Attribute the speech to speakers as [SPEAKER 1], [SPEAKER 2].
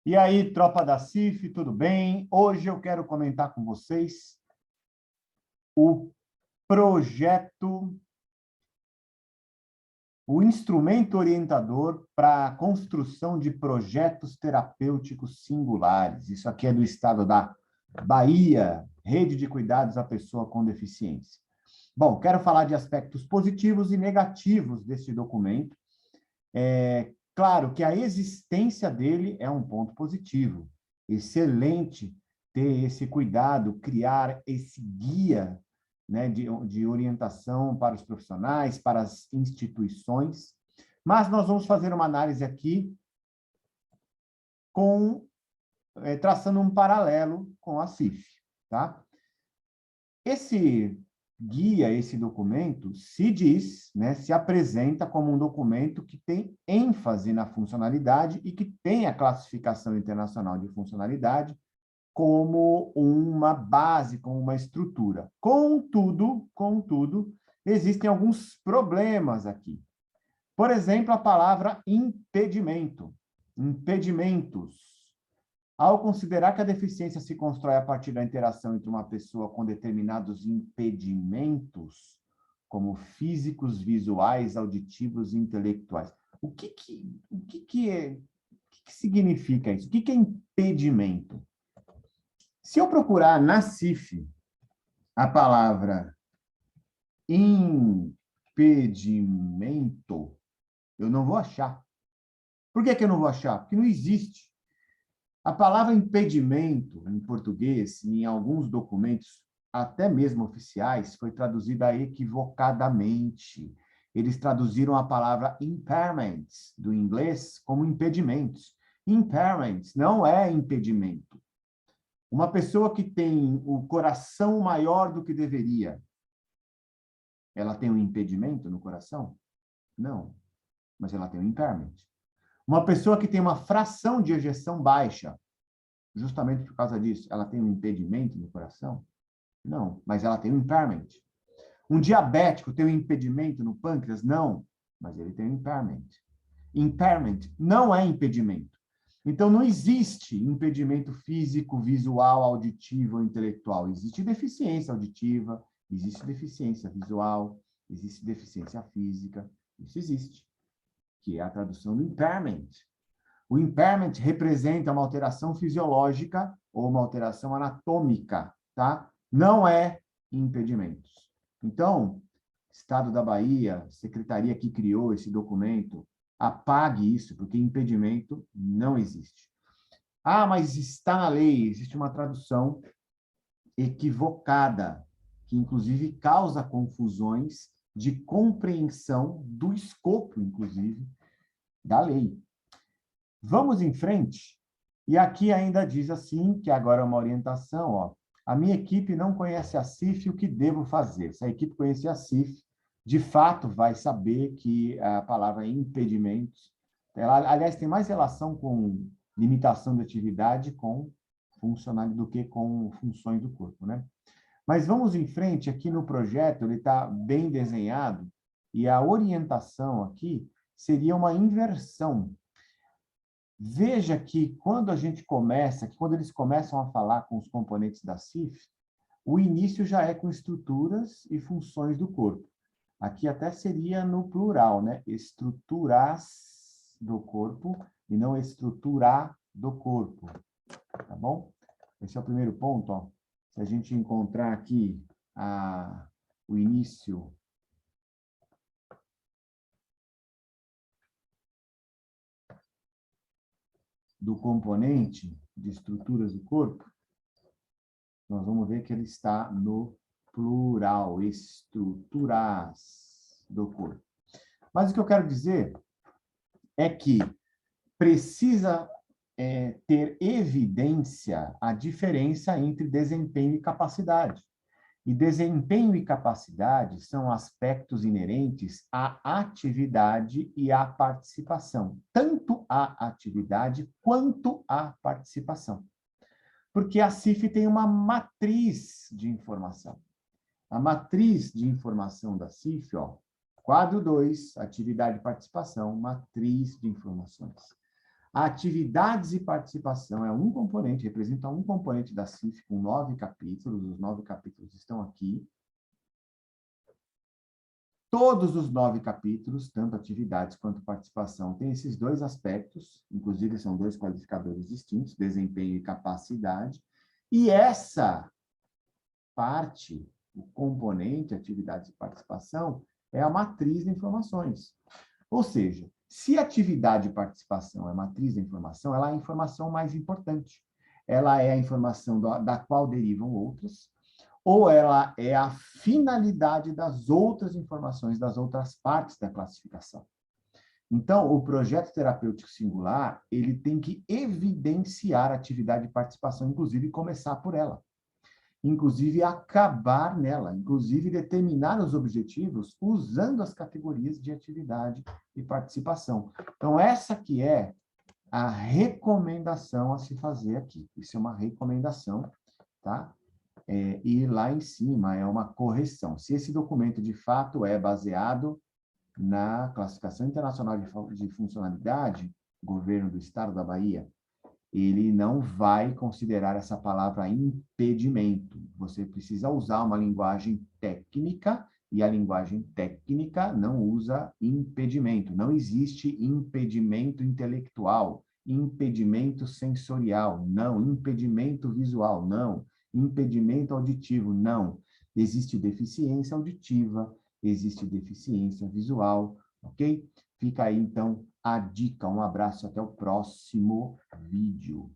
[SPEAKER 1] E aí, tropa da CIF, tudo bem? Hoje eu quero comentar com vocês o projeto, o instrumento orientador para a construção de projetos terapêuticos singulares. Isso aqui é do estado da Bahia, Rede de Cuidados à Pessoa com Deficiência. Bom, quero falar de aspectos positivos e negativos desse documento. Claro que a existência dele é um ponto positivo. Excelente ter esse cuidado, criar esse guia, né, de orientação para os profissionais, para as instituições. Mas nós vamos fazer uma análise aqui traçando um paralelo com a CIF. Tá? Esse guia, esse documento, se diz, né, se apresenta como um documento que tem ênfase na funcionalidade e que tem a classificação internacional de funcionalidade como uma base, como uma estrutura. Contudo, existem alguns problemas aqui. Por exemplo, a palavra impedimento, impedimentos. Ao considerar que a deficiência se constrói a partir da interação entre uma pessoa com determinados impedimentos, como físicos, visuais, auditivos e intelectuais. O que significa isso? O que é impedimento? Se eu procurar na CIF a palavra impedimento, eu não vou achar. Por que eu não vou achar? Porque não existe. A palavra impedimento, em português, em alguns documentos, até mesmo oficiais, foi traduzida equivocadamente. Eles traduziram a palavra impairments, do inglês, como impedimentos. Impairments não é impedimento. Uma pessoa que tem o coração maior do que deveria, ela tem um impedimento no coração? Não, mas ela tem um impairment. Uma pessoa que tem uma fração de ejeção baixa, justamente por causa disso, ela tem um impedimento no coração? Não, mas ela tem um impairment. Um diabético tem um impedimento no pâncreas? Não, mas ele tem um impairment. Impairment não é impedimento. Então, não existe impedimento físico, visual, auditivo ou intelectual. Existe deficiência auditiva, existe deficiência visual, existe deficiência física. Isso existe, que é a tradução do impairment. O impairment representa uma alteração fisiológica ou uma alteração anatômica, tá? Não é impedimentos. Então, Estado da Bahia, secretaria que criou esse documento, apague isso, porque impedimento não existe. Ah, mas está na lei, existe uma tradução equivocada, que inclusive causa confusões de compreensão do escopo, inclusive, da lei. Vamos em frente. E aqui ainda diz assim, que agora é uma orientação, ó. A minha equipe não conhece a CIF, o que devo fazer? Se a equipe conhecer a CIF, de fato vai saber que a palavra impedimentos, ela, aliás, tem mais relação com limitação de atividade com funcionalidade do que com funções do corpo, né? Mas vamos em frente, aqui no projeto, ele está bem desenhado, e a orientação aqui seria uma inversão. Veja que quando a gente começa, que quando eles começam a falar com os componentes da CIF, o início já é com estruturas e funções do corpo. Aqui até seria no plural, né? Estruturas do corpo e não estruturar do corpo, tá bom? Esse é o primeiro ponto, ó. Se a gente encontrar aqui o início do componente de estruturas do corpo, nós vamos ver que ele está no plural, estruturas do corpo. Mas o que eu quero dizer é que precisa ter evidência a diferença entre desempenho e capacidade. E desempenho e capacidade são aspectos inerentes à atividade e à participação, tanto à atividade quanto à participação. Porque a CIF tem uma matriz de informação. A matriz de informação da CIF, ó, quadro 2, atividade e participação, matriz de informações. Atividades e participação é um componente, representa um componente da CIF com 9 capítulos. Os 9 capítulos estão aqui. Todos os 9 capítulos, tanto atividades quanto participação, têm esses dois aspectos, inclusive são dois qualificadores distintos, desempenho e capacidade. E essa parte, o componente, atividades e participação, é a matriz de informações. Ou seja, se atividade e participação é a matriz da informação, ela é a informação mais importante. Ela é a informação da qual derivam outras, ou ela é a finalidade das outras informações, das outras partes da classificação. Então, o projeto terapêutico singular, ele tem que evidenciar atividade e participação, inclusive começar por ela. Inclusive acabar nela, inclusive determinar os objetivos usando as categorias de atividade e participação. Então, essa que é a recomendação a se fazer aqui. Isso é uma recomendação, tá? E lá em cima é uma correção. Se esse documento, de fato, é baseado na Classificação Internacional de Funcionalidade, Governo do Estado da Bahia, ele não vai considerar essa palavra impedimento. Você precisa usar uma linguagem técnica, e a linguagem técnica não usa impedimento. Não existe impedimento intelectual, impedimento sensorial, não. Impedimento visual, não. Impedimento auditivo, não. Existe deficiência auditiva, existe deficiência visual, ok? Fica aí, então, a dica. Um abraço, até o próximo vídeo.